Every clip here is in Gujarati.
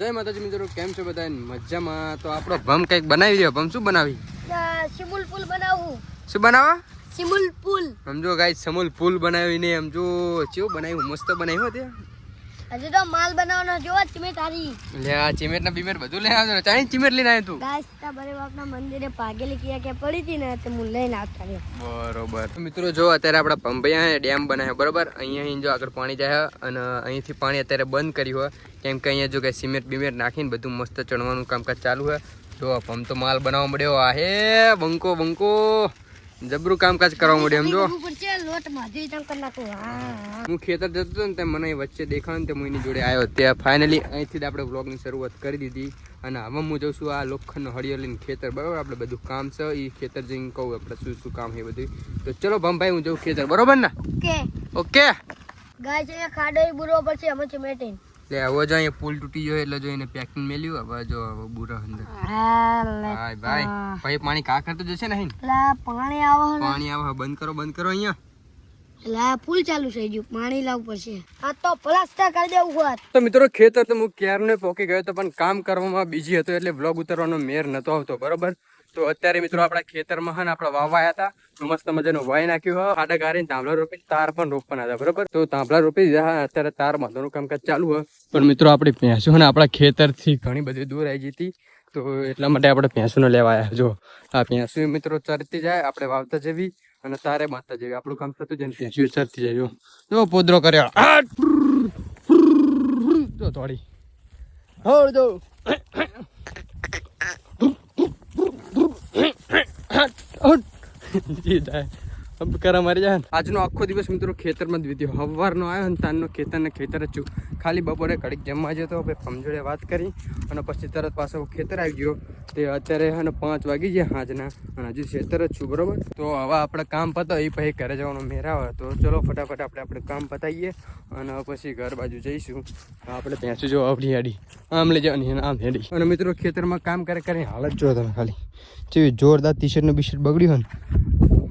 જય માતાજી મિત્રો, કેમ છો બધા? મજામાં. તો આપણો ભમ કઈક બનાવી દો. ભમ શું બનાવી? સિમુલ પુલ બનાવું. શું બનાવવા? સિમુલ પુલ. સમજો ગાઈસ, સમુલ પુલ બનાવીને સમજો કેવું બનાવ્યું, મસ્ત બનાવ્યું હતું. હજી તો માલ બનાવવાનો જોવા ચિમેટ હારી. લે આ ચિમેટ ના બીમેટ બધું લઈ આવજો. ચાઈ ચિમેટ લઈને આવ્યો તું? ગાઈસ તા બરે બાપના મંદિરે પાગેલી કિયા કે પડી હતી ને તે હું લઈને આવતા રહ્યો. બરોબર મિત્રો, જો અત્યારે આપણા પંપૈયા ડેમ બનાવ્યો બરોબર. અહીંયા જો આગળ પાણી જાય અને અહીંથી પાણી અત્યારે બંધ કર્યું હોય કેમ કે અહીંયા જો કે સિમેન્ટ બીમેટ નાખીને બધું મસ્ત ચણવાનું કામકાજ ચાલુ હોય. જો પંપ તો માલ બનાવવા મળ્યો. આ હે બંકો બંકો જબરું કામકાજ કરવા મળ્યું. એમ જો હું ખેતર જતો હતો ને ત્યાં મને વચ્ચે દેખાણ તે હું એની જોડે આવ્યો. ત્યાં ફાઇનલી અહીંથી જ આપણે વ્લોગની શરૂઆત કરી દીધી અને હવે હું જઉં છું આ લોખંડનો હળિયો લઈને ખેતર બરોબર. આપણે બધું કામ છે એ ખેતર જઈને કહું આપણે શું શું કામ છે બધું. તો ચલો ભમભાઈ હું જઉં ખેતર બરોબર ને? ઓકે ગાઈસ અહીંયા ખાડો બુરવો પડશે અમે ચિમેટ લે હવે જો અહીંયા પુલ તૂટી ગયો એટલે જો એને પેકિંગ મેલ્યું. હવે જો બુરા અંદર હાય ભાઈ ભાઈ પાણી કા કરતો જશે ને પાણી આવે પાણી આવે. બંધ કરો અહીંયા. લા પુલ ચાલુ થઈ ગયું, પાણી લાવવું પડશે. આ તો પ્લાસ્ટર કરી દેવું હોત. તો મિત્રો ખેતર તો હું ક્યારનો પોકી ગયો તો પણ કામ કરવામાં બીજી હતો એટલે વ્લોગ ઉતારવાનો મેર નતો આવતો બરોબર. તો અત્યારે મિત્રો આપણા ખેતરમાં હે ને આપણે વાવ્યા હતા તો મસ્ત મજાનું વાઈ નાખ્યું હોય. ખાડા ગારીને તાંબલા રોપી તાર પણ રોપવાના હતા બરોબર. તો તાંબલા રોપી દીધા. અત્યારે તાર બાંધવાનું કામકાજ ચાલુ હોય. પણ મિત્રો આપણી ભેંસો ને આપણા ખેતરથી ઘણી બધી દૂર આવી જતી તો એટલા માટે આપણે ભેંસોને લેવા આવ્યા. જો આ ભેંસો મિત્રો ચરતી જાય, આપણે વાવતા જેવી અને તારે બાંધતા જેવી આપણું કામ થતું જાય ને ભેંસો ચરતી જાય. જો પોદરો કર્યો તો થોડી હોડ દો. આજનો આખો દિવસ મિત્રો ખેતરમાં જ વીત્યો. સવારનો આવ્યો ને તારનો ખેતર જ છું. ખાલી બપોરે ઘડીક જમવા જતો સમજોડે વાત કરી અને પછી તરત પાછો ખેતર આવી ગયો. તે અત્યારે અને 5 વાગી ગયા સાંજના અને હજુ ખેતર જ છું બરોબર. તો હવે આપણે કામ પતો એ પછી ઘરે જવાનો મેરા હોય તો ચલો ફટાફટ આપણે કામ પતાવીએ અને પછી ઘર બાજુ જઈશું. આપણે ભેંસું જો આવડી હાડી આમ લઈ જવાની આમ હેડી. અને મિત્રો ખેતરમાં કામ કરે હાલત જો તમે ખાલી જેવી જોરદાર ટી શર્ટ ને બિશર્ટ બગડ્યું હોય ને.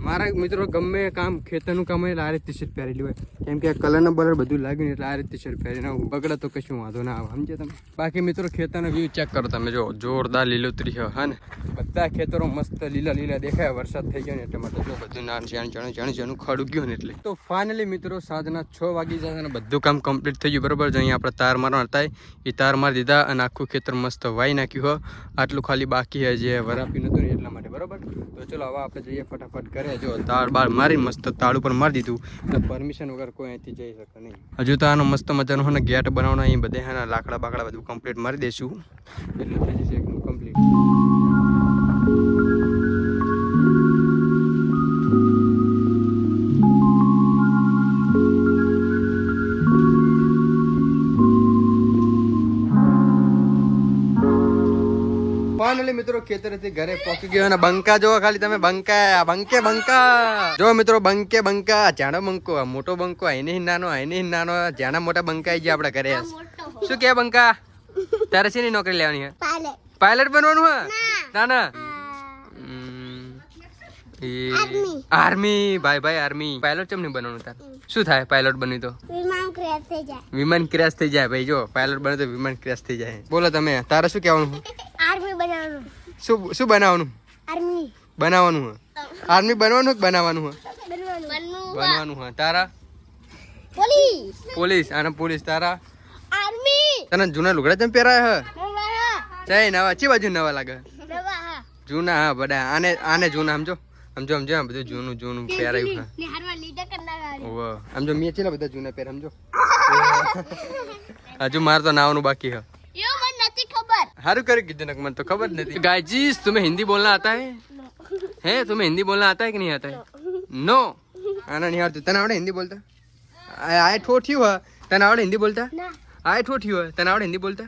મારા મિત્રો ગમે કામ ખેતરનું કામ હોય એટલે આ રીતે ટી શર્ટ પહેરેલી હોય કેમ કે કલર બલર બધું લાગ્યું એટલે આ રીતે ટી શર્ટ પહેરીને બગડે તો કશું વાંધો ના આવે સમજે તમે. બાકી મિત્રો ખેતરનો વ્યૂ ચેક કરો તમે, જો જોરદાર લીલોતરી છે હા ને. બધા ખેતરો મસ્ત લીલા દેખાય. વરસાદ થઈ ગયો ને એટલે માટે જો બધું જાણું ખડું ગયું ને એટલે. તો ફાઇનલી મિત્રો સાંજના 6 વાગી જશે અને બધું કામ કમ્પ્લીટ થઈ ગયું બરોબર. જો અહીંયા આપણે તાર મારવા હતા એ તાર મારી દીધા અને આખું ખેતર મસ્ત વાઈ નાખ્યું હોય. આટલું ખાલી બાકી છે જે વરાપી નતું ને એટલા માટે બરોબર. તો ચલો હવે આપણે જઈએ ફટાફટ કરે. જો તાળ બાળ મારી મસ્ત તાળ ઉપર મારી દીધું એટલે પરમિશન વગર કોઈ અહીંથી જઈ શકે નહીં. હજુ તો આનો મસ્ત મજાનો ને ગેટ બનાવવાનો અહીં બધે હા લાકડા બાકડા બધું કમ્પ્લીટ મારી દઈશું એટલે થઈ જશે એકદમ કમ્પ્લીટ. ફાઇનલી મિત્રો ખેતરથી ઘરે પહોંચી ગયો અને બંકા જો ખાલી તમે બંકા જો મિત્રો બંકા જાણો બંકો મોટો બંકો આઈને નાનો જાણા મોટા બંકા આવી ગયા આપડા ઘરે. શું કે બંકા તારે શેની નોકરી લેવાની હે? પાયલટ બનવાનું હે? ના આર્મી ભાઈ આર્મી. પાયલટ કેમ નહીં બનવાનું તાર? શું થાય પાયલટ બની તો? વિમાન ક્રેશ થઈ જાય ભાઈ. જો પાયલટ બને તો વિમાન ક્રેશ થઈ જાય. બોલો તમે તારે શું કહેવાનું? આર્મી બનાવવાનું. શું બનાવવાનું? આર્મી બનાવવાનું હે? આર્મી બનવાનું કે બનાવવાનું હે? બનવાનું હે. તારા? પોલીસ. અને પોલીસ તારા? આર્મી. તને જૂના લુગડા તમે પહેરાય હે? ચાઈ નવા ચી બાજુ નવા લાગે? જૂના હા બધા. આને જૂના સમજો બધું જૂનું પહેરાયું હે. સમજો મેં ચેલા બધા જૂના પહેર સમજો. હજુ મારે તો નાવાનું બાકી હે. हारू कर कितने मन तो खबर नहीं. गाइस तुम्हें हिंदी बोलना आता है तुम्हें हिंदी बोलना आता है कि नहीं आता है? नो आना नहीं आता. तने आवड़े हिंदी बोलता? आए ठोठी हुआ तने आवड़े हिंदी बोलता? आए ठोठी हुआ तने आवड़े हिंदी बोलता?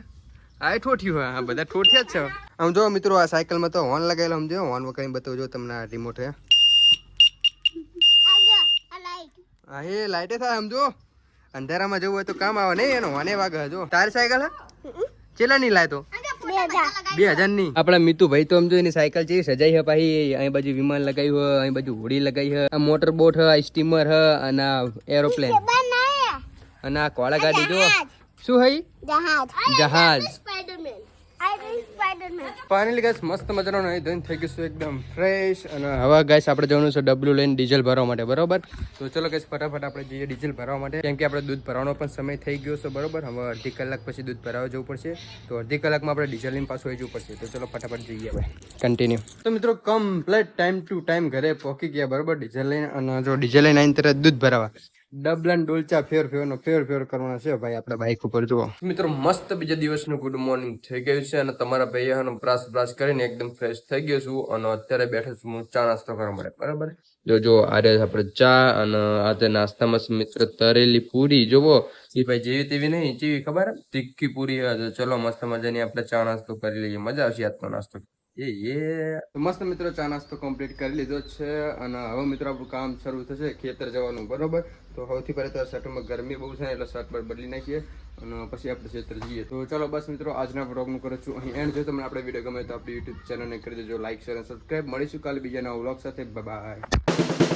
आए ठोठी हुआ. हाँ બધા ठोठिया જ છે. આમ જો મિત્રો આ સાયકલ માં તો હોર્ન લગાવેલો સમજો. હોર્ન વગાડીને બતાવજો તમને આ રિમોટ હે. હા એ લાઈટે થાય સમજો. અંધારામાં જવું હોય તો કામ આવે નહીં એનો હોને વાગે. જો તારી સાયકલ હે ચેલા નહીં લાય તો 2000 ની. આપડા મીતુ ભાઈ તો સમજો એની સાયકલ છે સજાઈ હે. પાછી અહીં બાજુ વિમાન લગાવ્યું હોય, અહીં બાજુ હોડી લગાવી હે, આ મોટર બોટ હે, સ્ટીમર હે અને એરોપ્લેન અને આ કોળા ગાડી જો શું હે? જહાજ. ફાઇનલી ગાઈસ મસ્ત મજાનો નહીં ધોઈને થઈ ગયું એકદમ ફ્રેશ અને હવે ગાઈસ આપણે જવાનું છે ડબલું લઈને ડીઝલ ભરવા માટે બરોબર. તો ચલો ગાઈસ ફટાફટ આપણે જઈએ ડીઝલ ભરવા માટે, કેમ કે આપણે દૂધ ભરવાનો પણ સમય થઈ ગયો છે બરોબર. હવે અડધી કલાક પછી દૂધ ભરાવા જવું પડશે, તો અડધી કલાકમાં આપણે ડીઝલ લઈને પાછું આવી જવું પડશે. તો ચલો ફટાફટ જઈએ હવે કન્ટિન્યુ. તો મિત્રો કમ્પ્લીટ ટાઈમ ટુ ટાઈમ ઘરે પહોંચી ગયા બરોબર ડીઝલ લઈને. અને જો ડીઝલ લઈને આવીને તરત દૂધ ભરાવા ડબલા ડોલચા ફેર કરવાના છે ભાઈ આપણા બાઈક ઉપર. જુઓ મિત્રો મસ્ત બીજા દિવસનું ગુડ મોર્નિંગ થઈ ગયું છે અને તમારા ભાઈ બ્રશ કરીને એકદમ ફ્રેશ થઈ ગયો છું અને અત્યારે બેઠો છું હું ચા નાસ્તો કરવા માટે બરાબર. જો આ આપણે ચા અને આ તે નાસ્તામાં મિત્ર તરેલી પૂરી જોવો એ ભાઈ જેવી તેવી નહીં, જેવી ખબર તીખી પૂરી. ચલો મસ્ત મજાની આપણે ચા નાસ્તો કરી લઈએ, મજા આવશે આજનો નાસ્તો. મસ્ત મિત્રો ચા નાસ્તો કમ્પ્લીટ કરી લીધો છે અને હવે મિત્રો આપણું કામ શરૂ થશે ખેતર જવાનું બરોબર. તો સૌથી પહેલા તો શર્ટમાં ગરમી બહુ છે એટલે શર્ટ પર બદલી નાખીએ અને પછી આપણે ખેતર જઈએ. તો ચાલો બસ મિત્રો આજના વ્લોગનું કરું છું અહીં એન્ડ. જો તમને આપણે વિડીયો ગમે તો આપણી યુટ્યુબ ચેનલને કરી દેજો લાઈક શેર અને સબસ્ક્રાઈબ. મળીશું કાલે બીજા નવા વ્લોગ સાથે. બાય.